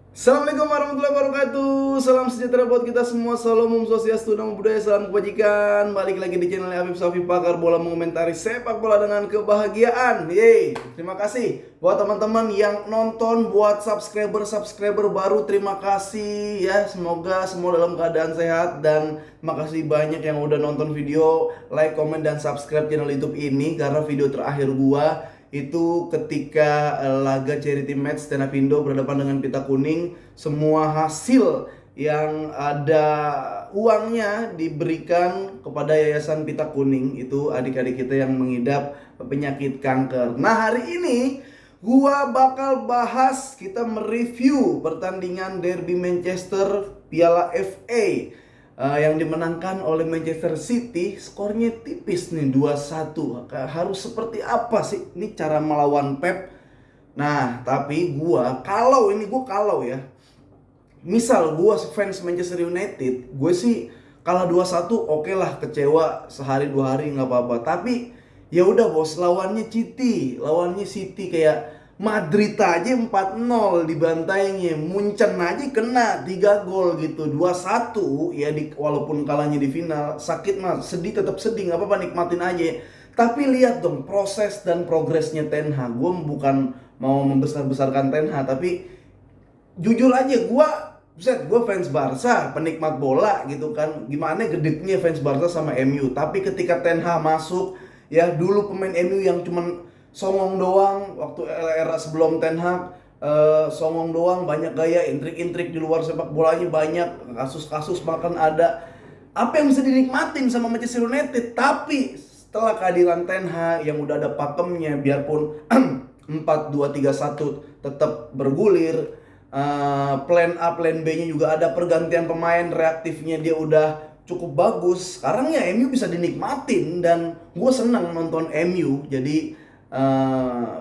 Assalamualaikum warahmatullahi wabarakatuh. Salam sejahtera buat kita semua. Salam Om Swastiastu, Namo Buddhaya, salam kebajikan. Balik lagi di channel Afif Safi, pakar bola mengomentari sepak bola dengan kebahagiaan. Yeay, terima kasih buat teman-teman yang nonton, buat subscriber baru, terima kasih ya. Semoga semua dalam keadaan sehat, dan makasih banyak yang udah nonton video, like, komen, dan subscribe channel YouTube ini. Karena video terakhir gua itu ketika laga charity match Tenapindo berhadapan dengan Pita Kuning, semua hasil yang ada uangnya diberikan kepada Yayasan Pita Kuning, itu adik-adik kita yang mengidap penyakit kanker. Nah, hari ini gua bakal bahas, kita mereview pertandingan Derby Manchester Piala FA yang dimenangkan oleh Manchester City. Skornya tipis nih, 2-1. Harus seperti apa sih ini cara melawan Pep? Nah, tapi gua kalau ya, misal gua fans Manchester United, gue sih kalah 2-1 oke lah, kecewa sehari dua hari nggak apa-apa. Tapi ya udah bos, lawannya City kayak Madrid aja 4-0 dibantainya, Munchen aja kena 3 gol gitu, 2-1 ya, walaupun kalahnya di final, sakit mas, sedih tetap sedih, nggak apa-apa, nikmatin aja. Tapi lihat dong proses dan progresnya Ten Hag. Gue bukan mau membesar-besarkan Ten Hag, tapi jujur aja gue fans Barca, penikmat bola gitu kan. Gimana gedeknya fans Barca sama MU. Tapi ketika Ten Hag masuk, ya dulu pemain MU yang cuman songong doang waktu era sebelum Ten Hag, songong doang, banyak gaya, intrik-intrik di luar sepak bolanya banyak, kasus-kasus bahkan ada. Apa yang bisa dinikmatin sama Manchester United? Tapi setelah kehadiran Ten Hag yang udah ada pakemnya, biarpun 4-2-3-1 tetap bergulir, plan A, plan B-nya juga ada, pergantian pemain reaktifnya dia udah cukup bagus. Sekarang ya MU bisa dinikmatin dan gue senang nonton MU. Jadi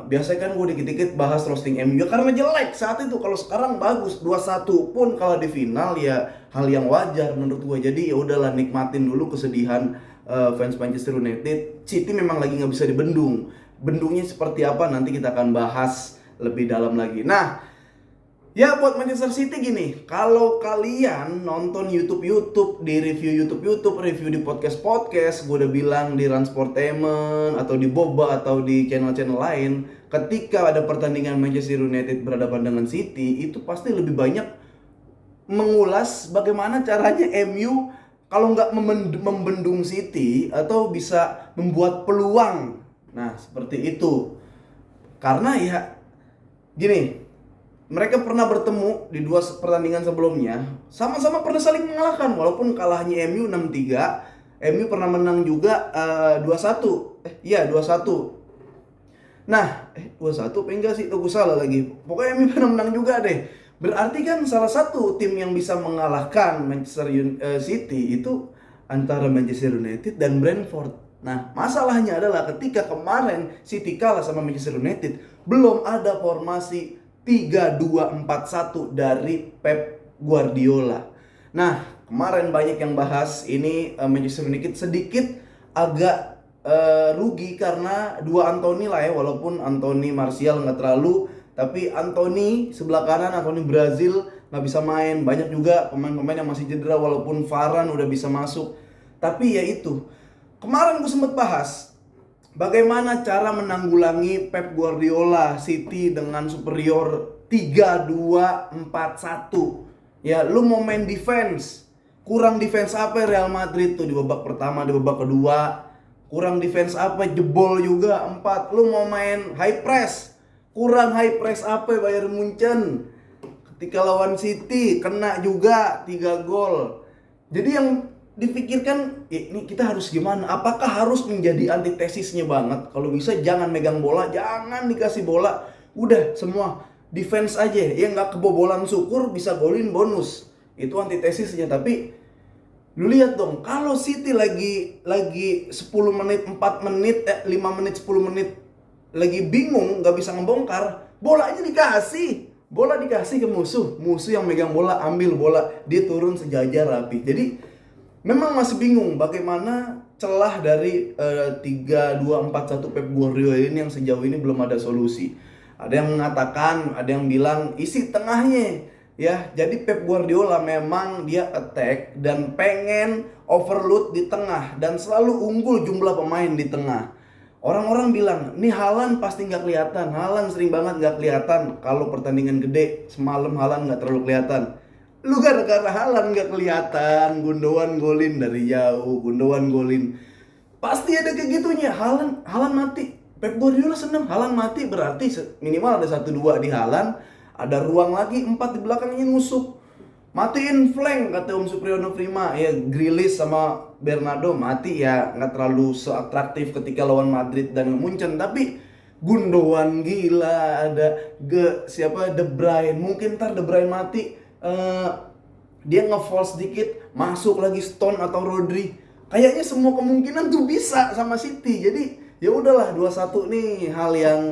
biasanya kan gue dikit-dikit bahas roasting MU ya karena jelek saat itu. Kalau sekarang bagus, 2-1 pun kalau di final ya hal yang wajar menurut gue. Jadi ya udahlah, nikmatin dulu kesedihan fans Manchester United. City memang lagi nggak bisa dibendung. Bendungnya seperti apa nanti kita akan bahas lebih dalam lagi. Nah, ya buat Manchester City gini, kalau kalian nonton YouTube, di review YouTube, review di podcast, gue udah bilang di Run Sportainment atau di Boba atau di channel-channel lain, ketika ada pertandingan Manchester United berhadapan dengan City, itu pasti lebih banyak mengulas bagaimana caranya MU kalau nggak membendung City atau bisa membuat peluang. Nah, seperti itu. Karena ya gini, mereka pernah bertemu di dua pertandingan sebelumnya, sama-sama pernah saling mengalahkan, walaupun kalahnya MU 6-3, MU pernah menang juga 2-1. Iya 2-1. Nah, 2-1 apa enggak sih? Gue salah lagi. Pokoknya MU pernah menang juga deh. Berarti kan salah satu tim yang bisa mengalahkan Manchester City itu antara Manchester United dan Brentford. Nah, masalahnya adalah ketika kemarin City kalah sama Manchester United, belum ada formasi 3-2-4-1 dari Pep Guardiola. Nah, kemarin banyak yang bahas ini, Manchester United sedikit agak rugi karena dua Anthony lah ya, walaupun Anthony Martial nggak terlalu, tapi Anthony sebelah kanan, Anthony Brazil nggak bisa main. Banyak juga pemain-pemain yang masih cedera, walaupun Varane udah bisa masuk. Tapi ya itu, kemarin gue sempat bahas bagaimana cara menanggulangi Pep Guardiola City dengan superior 3-2-4-1. Ya, lu mau main defense, kurang defense apa Real Madrid tuh di babak pertama, di babak kedua. Kurang defense apa, jebol juga 4. Lu mau main high press, kurang high press apa Bayern Munchen. Ketika lawan City kena juga 3 gol. Jadi yang dipikirkan, ini kita harus gimana? Apakah harus menjadi antitesisnya banget? Kalau bisa jangan megang bola, jangan dikasih bola. Udah semua defense aja. Ya nggak kebobolan, syukur bisa golin bonus. Itu antitesisnya. Tapi lu lihat dong, kalau City lagi 10 menit, 4 menit, 5 menit, 10 menit lagi bingung, nggak bisa ngebongkar, bolanya dikasih. Bola dikasih ke musuh yang megang bola, ambil bola, dia turun sejajar rapi. Jadi memang masih bingung bagaimana celah dari 3-2-4-1 Pep Guardiola ini yang sejauh ini belum ada solusi. Ada yang mengatakan, ada yang bilang isi tengahnya. Ya, jadi Pep Guardiola memang dia attack dan pengen overload di tengah dan selalu unggul jumlah pemain di tengah. Orang-orang bilang, nih Haaland pasti nggak kelihatan. Haaland sering banget nggak kelihatan. Kalau pertandingan gede, semalam Haaland nggak terlalu kelihatan. Lu gara-gara Haaland nggak kelihatan, Gundogan golin dari jauh, Gundogan golin. Pasti ada kayak gitunya. Haaland mati. Pep Guardiola seneng Haaland mati, berarti minimal ada 1-2 di Haaland. Ada ruang lagi 4 di belakangnya nusuk. Matiin flank kata Om Supriyono Prima. Ya Grealish sama Bernardo mati ya, nggak terlalu seatraktif ketika lawan Madrid dan Munchen. Tapi Gundogan gila, ada siapa De Bruyne. Mungkin ntar De Bruyne mati, dia nge-fall sedikit, masuk lagi Stone atau Rodri. Kayaknya semua kemungkinan tuh bisa sama City. Jadi ya udahlah 2-1 nih hal yang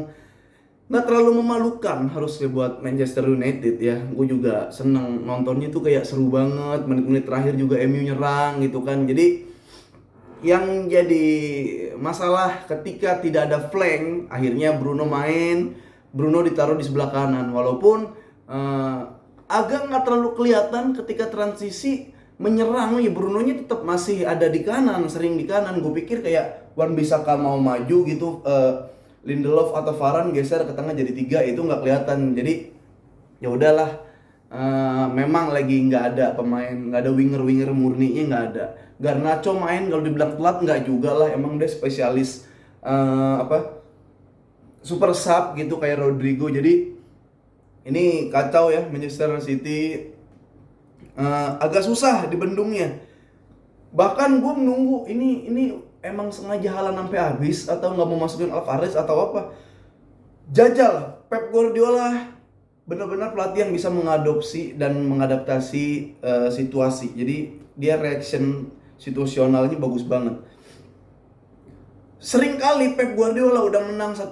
nggak terlalu memalukan harusnya buat Manchester United ya. Gue juga seneng nontonnya tuh, kayak seru banget. Menit-menit terakhir juga MU nyerang gitu kan. Jadi yang jadi masalah ketika tidak ada flank, akhirnya Bruno main. Bruno ditaruh di sebelah kanan. Walaupun agak nggak terlalu kelihatan ketika transisi menyerang, ya Bruno-nya tetap masih ada di kanan, sering di kanan. Gue pikir kayak Wan-Bissaka mau maju gitu, Lindelof atau Varane geser ke tengah jadi 3, itu nggak kelihatan. Jadi ya udahlah, memang lagi nggak ada pemain, nggak ada winger murninya, nggak ada. Garnacho main, kalau dibilang telat nggak juga lah, emang dia spesialis super sub gitu kayak Rodrigo. Jadi ini kacau ya Manchester City, agak susah dibendungnya. Bahkan gue menunggu ini emang sengaja Haaland sampai habis atau nggak mau masukin Alvarez atau apa. Jajal, Pep Guardiola benar-benar pelatih yang bisa mengadopsi dan mengadaptasi situasi. Jadi dia reaction situasionalnya bagus banget. Sering kali Pep Guardiola udah menang 1-0,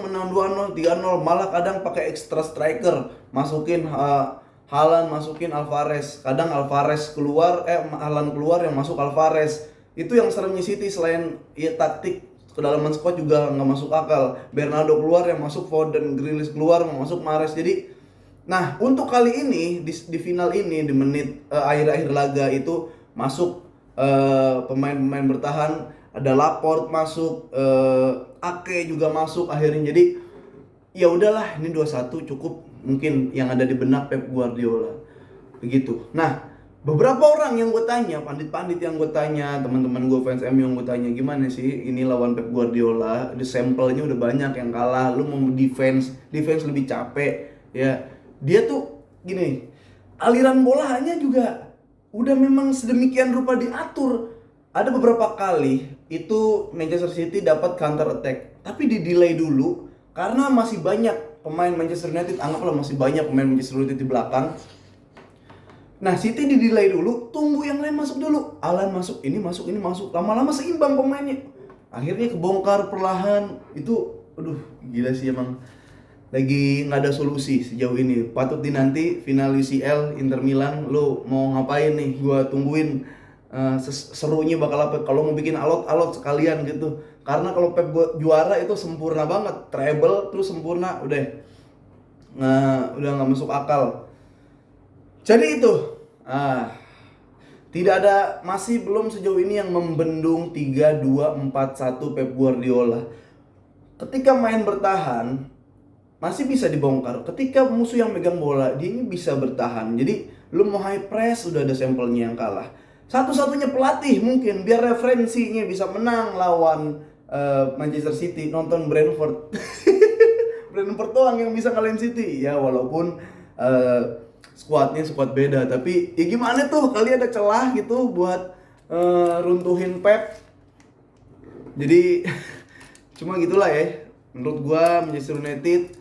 menang 2-0, 3-0, malah kadang pakai extra striker, masukin Haaland, masukin Alvarez. Kadang Alvarez keluar, Haaland keluar, yang masuk Alvarez. Itu yang seremnya City. Selain ya taktik, kedalaman squad juga nggak masuk akal. Bernardo keluar, yang masuk Foden. Grealish keluar, yang masuk Mahrez. Jadi, nah untuk kali ini di final ini, di menit akhir-akhir laga itu masuk pemain-pemain bertahan. Ada Laporte masuk, Ake juga masuk akhirnya. Jadi ya udahlah, ini 2-1 cukup mungkin yang ada di benak Pep Guardiola. Begitu. Nah, beberapa orang yang gue tanya, pandit-pandit yang gue tanya, teman-teman gue fans MU yang gue tanya, gimana sih ini lawan Pep Guardiola? Di sampelnya udah banyak yang kalah, lu mau defense lebih capek ya. Dia tuh gini, aliran bolanya juga udah memang sedemikian rupa diatur. Ada beberapa kali itu Manchester City dapat counter attack, tapi di delay dulu karena masih banyak pemain Manchester United, anggaplah masih banyak pemain Manchester United di belakang. Nah, City di delay dulu, tunggu yang lain masuk dulu. Haaland masuk, ini masuk. Lama-lama seimbang pemainnya. Akhirnya kebongkar perlahan. Itu, aduh, gila sih emang. Lagi nggak ada solusi sejauh ini. Patut dinanti final UCL Inter Milan. Lo mau ngapain nih? Gua tungguin. Serunya bakal apa? Kalau mau bikin alot sekalian gitu. Karena kalau Pep juara itu sempurna banget. Treble terus sempurna, udah nggak masuk akal. Jadi itu, tidak ada, masih belum sejauh ini yang membendung 3-2-4-1 Pep Guardiola. Ketika main bertahan, masih bisa dibongkar. Ketika musuh yang megang bola, dia ini bisa bertahan. Jadi, lu mau high press, udah ada sampelnya yang kalah. Satu-satunya pelatih mungkin, biar referensinya bisa menang lawan Manchester City, nonton Brentford. Brentford doang yang bisa ngalahin City. Ya, walaupun squad beda, tapi ya gimana tuh, kali ada celah gitu buat runtuhin Pep. Jadi cuma gitulah ya. Menurut gua Manchester United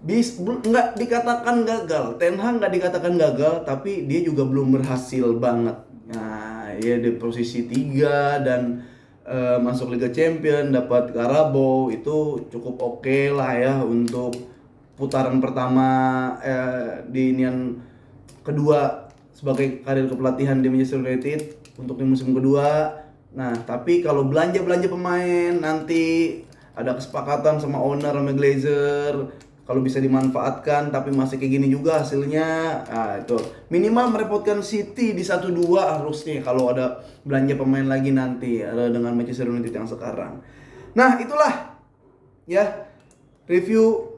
nggak dikatakan gagal, Ten Hag nggak dikatakan gagal, tapi dia juga belum berhasil banget. Nah, ya di posisi 3 dan masuk Liga Champions, dapat Carabao, itu cukup oke lah ya untuk putaran pertama di inian kedua sebagai karir kepelatihan di Manchester United untuk di musim kedua. Nah, tapi kalau belanja pemain nanti ada kesepakatan sama owner sama Glazer, kalau bisa dimanfaatkan tapi masih kayak gini juga hasilnya, itu minimal merepotkan City di 1-2 harusnya kalau ada belanja pemain lagi nanti dengan Manchester United yang sekarang. Nah itulah ya review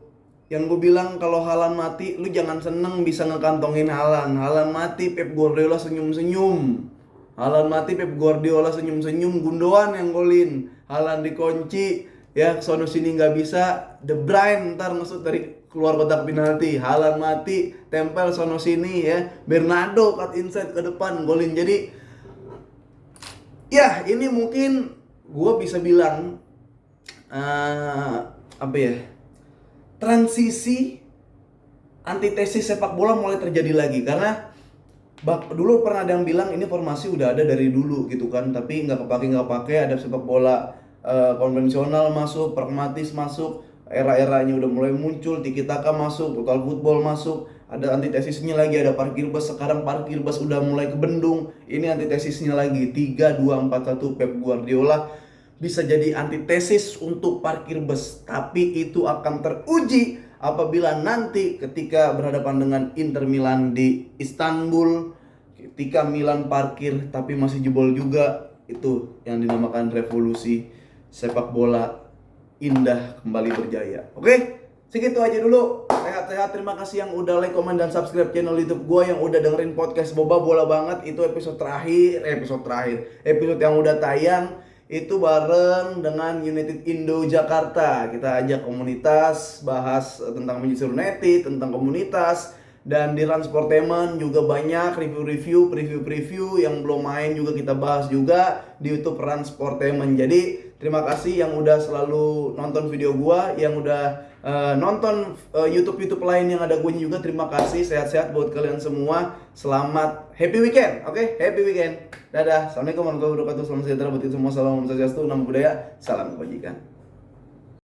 yang gue bilang. Kalau Haaland mati lu jangan seneng bisa ngekantongin Haaland. Haaland mati Pep Guardiola senyum-senyum. Haaland mati Pep Guardiola senyum-senyum, Gundogan yang golin, Haaland dikunci ya, sono sini nggak bisa, De Bruyne ntar ngesut dari keluar kotak penalti, Haaland mati tempel sono sini ya, Bernardo cut inside ke depan golin. Jadi ya ini mungkin gue bisa bilang apa ya, transisi antitesis sepak bola mulai terjadi lagi. Karena dulu pernah ada yang bilang ini formasi udah ada dari dulu gitu kan, tapi nggak kepake, ada sepak bola konvensional masuk, pragmatis masuk, era-eranya udah mulai muncul, tiki taka masuk, total football masuk, ada antitesisnya lagi, ada parkir bus. Sekarang parkir bus udah mulai ke bendung, ini antitesisnya lagi 3-2-4-1 Pep Guardiola bisa jadi antitesis untuk parkir bus. Tapi itu akan teruji apabila nanti ketika berhadapan dengan Inter Milan di Istanbul, ketika Milan parkir tapi masih jebol juga. Itu yang dinamakan revolusi sepak bola indah kembali berjaya. Oke, segitu aja dulu. Sehat-sehat. Terima kasih yang udah like, comment, dan subscribe channel YouTube gue, yang udah dengerin podcast Boba Bola Banget. Itu episode yang udah tayang itu bareng dengan United Indo Jakarta. Kita ajak komunitas, bahas tentang Manchester United, tentang komunitas. Dan di Transportainment juga banyak preview yang belum main juga kita bahas juga di YouTube Transportainment. Jadi terima kasih yang udah selalu nonton video gua, yang udah nonton YouTube lain yang ada gue juga. Terima kasih, sehat-sehat buat kalian semua. Selamat happy weekend, oke? Happy weekend. Dadah. Assalamualaikum warahmatullahi wabarakatuh. Salam sejahtera buat kita semua. Salam Om Swastiastu, Namo Buddhaya, salam kebajikan.